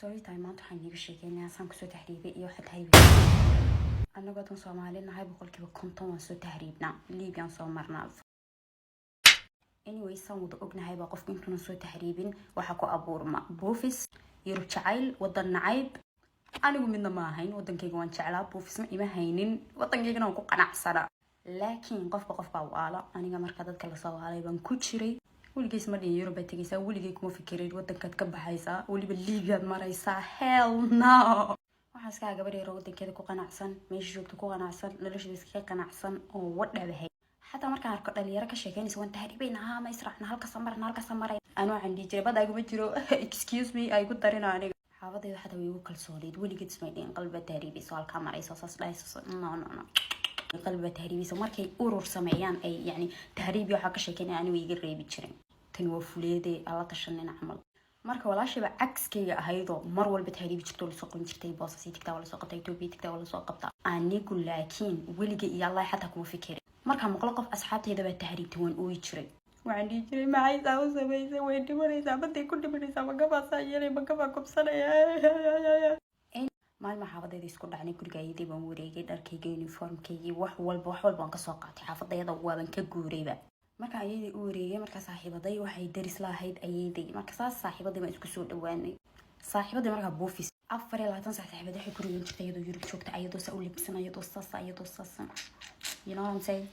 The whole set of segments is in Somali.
story time maanta waxaan iiga sheekeynaa saan kusoo tahriibay iyo waxa tahriib anagoo tan Soomaali nahay boqolkiiba 50 waan soo tahriibnaa Liibyaan soo marnaa anyway saan wada ognahay baa qofku intuu soo tahriibin waxa ku abuurma buufis iyo jacayl wadan nacayb anigu midna ma ahayn wadankayga waan jeclaa buufisna ima haynin wadankaygana waan ku qanacsana laakiin qofba waala aniga marka dadka la soo waalay baan ku jiray weligees ma dhihin Europe tagaysaa weligay kuma fikirin wadankaad ka baxaysaa waliba Liibiya maraysaa hell no waxaan iska gabadhay wadankeeda ku qanacsan meesha joogto ku qanacsan nolosheeda iska qanacsan oo wadhabahay حتى مركان أركض اللي يراك الشيكين يسوون تهريبين ها ما يسرحنا هالك سمرة أنا عندي جربة دا يقوم يجرو excuse me أي قد دارين عليك حافظ إذا حدا ويوكل صوليد ولي قد سمعين قلب التهريبي سؤال كاميرا يسوس لا يسوس no قلب التهريبي سو مركي أورور سمعيان أي يعني تهريبي وحاك الشيكين يعني ويجري بيتشرين تنوفليدي الله تشنين عمل marka walaashay ba axkayga ahaydo mar walba tahriib jirto la soo qon jirtay boosasi tigta wala soo qabtay toobi tigta wala soo qabta anigu laakiin weliga iyo Allah xataa kuma fikirin marka maqlo qof asxaabtayda ba tahriibtay waan oo jiray waxaan dhigi jiray maxay soo sameeyay way dhimanaysaa baday ku dhimanaysaa ma gabaasa yeelay ma gaba kubsanaya maalma xaafadayda isku dhacnay gurigayday baan wareegay dharkayga uniformkayga wax walba aan ka soo qaatay xaafadayda waaban ka guurayba marka ayay u wareegay marka saaxiibaday waxay daris lahayd ayay marka saaxiibaday ma isku soo dhawaanay saaxiibaday marka buufis 24 saaxiibaday waxay ku riyoon jirtay iyadoo Yurub joogta ayadoo sa u libsan ayadoo saas you know what I'm saying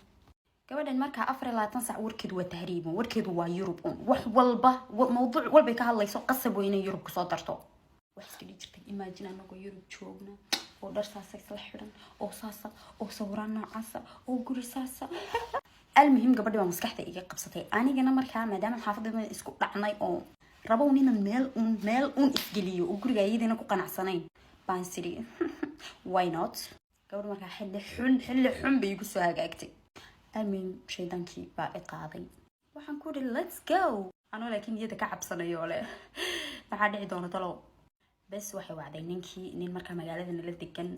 gabadhan marka 24 saac warkeedu waa tahriib warkeedu waa Yurub wax walba mowduuc walba ka hadlayso qasab weyn in Yurub ku soo darto wax iska dhigtay imagine anagoo Yurub joogna oo dhar saas la xiran oo saasa oo sawirana casa oo guri saasa المهم قبل ما مسكحت إيجا قبضتي أنا جنا مركها مدام حافظة من إسكو دعني أو ربوني المال إسجليه وقولي جاي دينا كوكان عصانين بانسري why not قبل مركها حل حن بيجوسوا هاجاكتي المهم شيطان كي بقى قاضي وحنقول let's go أنا لكن يدا كعب سنة يوله بعد عدونا طلعوا بس وحي وعدين نين مركها مجالة إن اللي تكن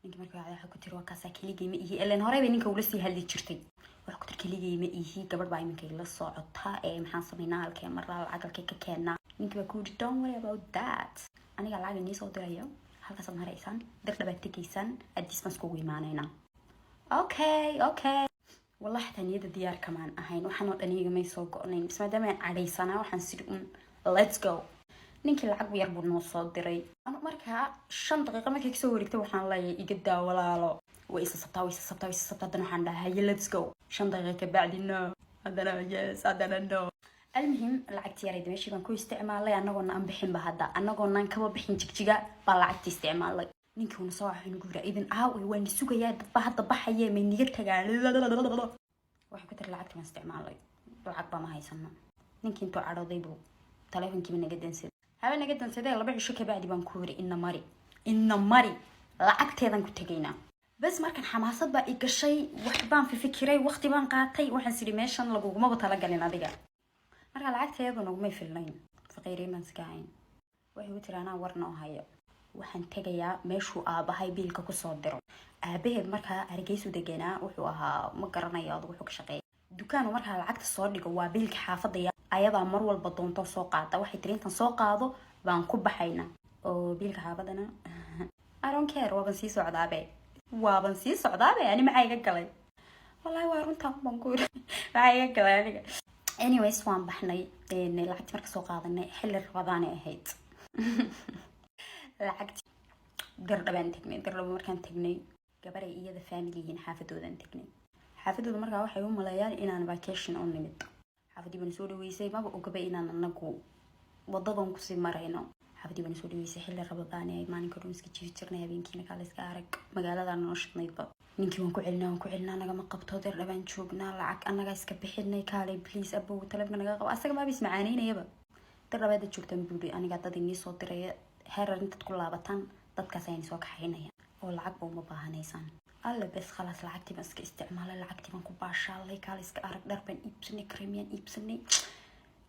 نيجي مركها على حكوا تروى كاسة كلي جيمي إيه إلا نهاري بينك ولسي هاللي تشرتي waxaan ku tarkeligay ma ihi gabadh baa iminka la socota maxaan sameynaa halkee maraa lacagka ka keenna ninka ku yiri don't worry about that aniga lacag inii soo dirayo halkaas ma haraysan dir dhabaad tagaysan adis mas kugu iimaanayna okay wallahi taniyada diyaar kamaan ahayn waxaan oo dhaniga may soo go'nayn bis maadaama aan cadhaysana waxaan sidi let's go ninka lacag yar buu noo soo diray markaa 5 daqiiqo markay kasoo wareegtay waxaan leeyahay iga daa walaalo ويسصبتا دنا حنا هيا let's go 5 دقيقة بعدنا هذا yes هذا no المهم لعقتي يا ريت ماشي بنكو استعمالي أنا قلنا أم بحين بهذا أنا قلنا نكوا بحين جيجا بلعقتي استعمالي نيكون صاح نقول إذن وين السوق يا هذا بحية من نيجتها واحد كتر لعقتي ما استعمالي العقبة ما هي سنة نيكين تو عرضي بو تلفون كي من جدا نسيت هذا جدا نسيت يلا بيع الشوكة بعد بنكوري إن ماري لعقتي هذا كنت جينا بس مركن حماسات بقى إيجاشي وحبان في فكري وقت بان قاطي وحن سيريميشن لقوق ما بطلقلين هذيك مركن العكس يدو نقومي في اللين فقيري من سكاين وحي وترانا ورنا هاي وحن تجيا مشو هاي بيلك كصادرو أبيه مركا أرجيسو دجنا وحوها مقرنا ياض وحوك شقي دكانو مركا العكس صار لي جوا بيلك حافظية أيضا مرول البطون تسوق وحي ترين تسوق هذا بنكب حينا أو بيلك حافظنا I don't care وبنسي سعداء وابن سي صعدابه يعني معايا قلي والله وارنتا بنقول معايا قلي anyways وان بحني ان لعقتي marka soo qaadanay xilli rabadaan ay ahayd lacagti gardabaan tagnay garlabo markaan tagnay gabaray iyada family-in xaafadoodan tagnay xaafadooda markaa waxay u maleeyaan inaan vacation on nimid xaafadii baan soo dhaweysay maba ogaba inaan anagu wadadan ku sii marayno حبدي بنسولي ويسي حل الربطاني أي ماني كلهم سكتشيف ترنا يبينكينا كالس كارك مقالة أنا نشط نيبا نينكي ونكو علنا أنا قام قبطو در لبان شوقنا لعك أنا قايس كبحيدنا كالي بليز أبو تلفنا قاقب أساق ما بيسمعانينا يبا در لبادة شوق تنبولي أنا قاعدة ديني صوت دريا هير انت تقول لابطان دادكا سايني سوك حينا أو لعك بو مباها نيسان ألا بس خلاص لعكتي بس استعمال لعكتي بانكو باشالي كاليس كارك دربان إبسني كريميان إبسني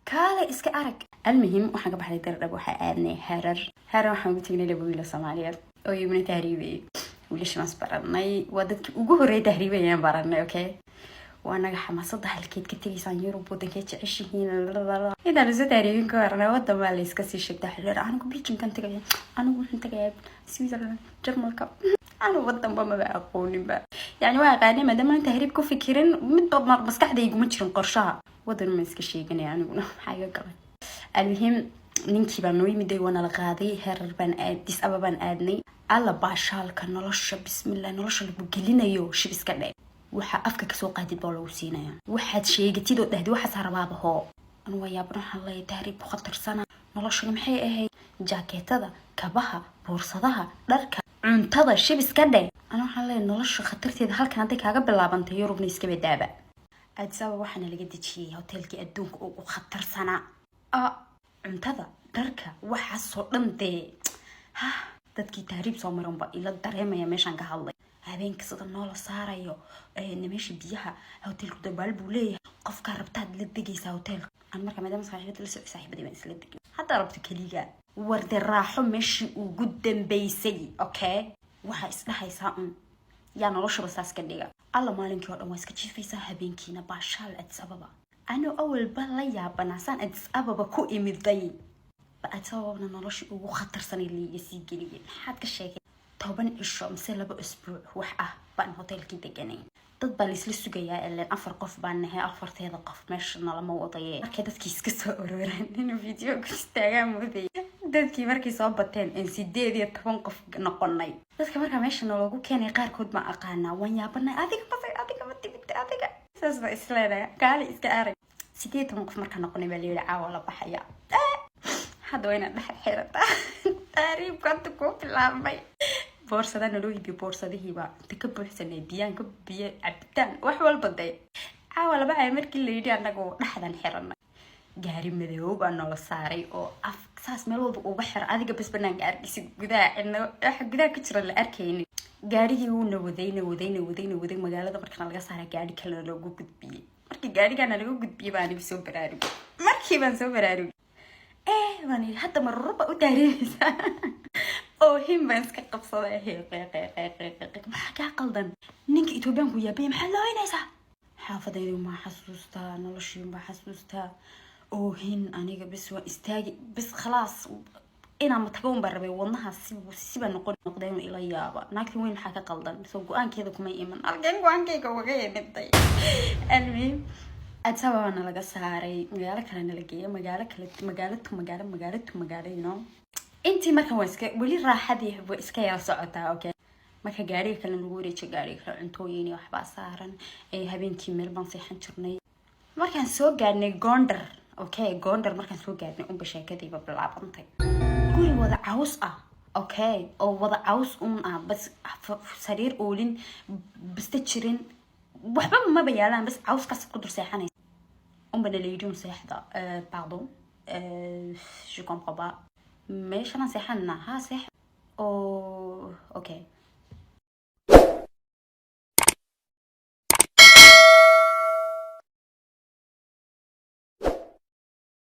كاله إسك أرك المهم وحنا بحر يدرب وحقنا هرر وحنا بتجينا لبويلة صومالية أو يبني تهريبي وليش ما سبرناي ودك وجوه ري تهريبي يعني برنا أوكي وانا حماسة halkeed ka tagaysaan Yurub wadankee jeceshihiin idan isu taariikheen ka warna wada ma la iska sii sheegtaa xilli anigu Belgium kan tagay anigu waxaan tagay Switzerland Jarmalka anigu wadan ba ma aqoonin ba yani waa qaani madama inta hariib ku fikirin mid bad mar maskaxdaygu ma jirin qorshaha wadan ma iska sheeganay aniguna xaga galay almuhim ninkii baan noo yimid wana la qaaday heerar baan aadis ababaan aadnay alla baashaalka nolosha bismillah nolosha lagu gelinayo shibiska dheer waxa afka ka soo qaadid baa lagu siinaya waxaad sheegatid oo dhahdi waxa sarabaaba hoo anu waa yaabna halay taariikh ku khatarsana nolosha maxay ahayd jaakeetada kabaha boorsadaha dharka cuntada shibiska dheer anu halay nolosha khatarteeda halkan hadday kaaga bilaabantay Yurubna iska bedaaba adsaba waxana laga dejiyay hotelkii adduunka ugu khatarsana cuntada dharka waxa soo dhan dadkii taariikh soo maran ba ila dareemaya meeshan ka hadlay habeenka sida noola saarayo nimeeshi biyaha hotelku dabaal buu leeyahay qofka rabtaad la degaysaa hotelka aan markaa madam saaxiibada la soo saaxiibada ma isla degay hadda rabta kaliya warde raaxo meeshi ugu dambeysay okay waxa isdhaxaysaa yaa nolosha basaas ka dhiga alla maalinkii oo dhan waa iska jiifaysaa habeenkiina baashaal Addis Ababa ano awal ba la yaabanaasan Addis Ababa ku imiday Addis Ababa nolosha ugu khatarsan liiga sii geliyay maxaad ka sheegay 10 cisho mise 2 usbuuc wax ah baan hotelkii deganay dad baa isla sugayaa ilaa 4 qof baan nahay 4teeda qof meesha nalama wadayay markay dadkii iska soo urureen inuu video ku istaagaa muday dadkii markay soo bateen in 18 qof noqonay dadka markaa meesha nalagu keenay qaar kood ma aqaana waan yaabanay adiga ma timid adiga saas ba isleedahay gaali iska arag 18 qof markaa noqonay baa leeyahay caawa la baxaya hadda wayna dhaxal xirata taariikh ka ku bilaabay boorsada naloo hibi boorsadihiiba inta ka buuxsanay biyaan ka biyo cabitaan wax walba day caawa laba ay markii la yidhi anagu dhaxdan xiranay gaari madow baa nala saaray oo af saas meel walba uga xir adiga bas banaanka arkisi gudaha ka jira la arkayni gaarigii uu waday magaalada markaan laga saaray gaari kale loogu gudbiyay markii gaarigaana lagu gudbiyay baan soo baraarugay markii baan soo baraarugay waan hadda marruba u taariikhaysaa oo himban iska qabsaday maxaa ka qaldan ninka Itoobiyaanku yaabay maxaa loo heynaysaa xaafadaydu ma xasuustaa noloshii ma xasuustaa oo hin aniga bis waa istaagi bis khalaas ina ma tagoon barbay wadnaha siba noqdeen ila yaaba naagti weyn maxaa ka qaldan soo go'aankeeda kuma iman algan go'aankeyga waga yeeday almi Addis Ababa laga saaray magaalo kale la geeyay magaalo you know intii markan waa iska wali raaxadii waa iska yar socotaa okay marka gaariga kale lagu wareejiyo gaariga kale cuntooyin iyo waxba saaran habeenkii meel baan seexan jirnay markaan soo gaarnay Gondar okay Gondar markaan soo gaarnay sheekadiiba bilaabantay guri wada caws ah okay oo wada caws bas sariir oolin basta jirin waxba ma bayaalaan bas caws ka ku dur seexanay bana leeydiin seexda pardon je comprends pas meeshaan seexana ha seex oo okay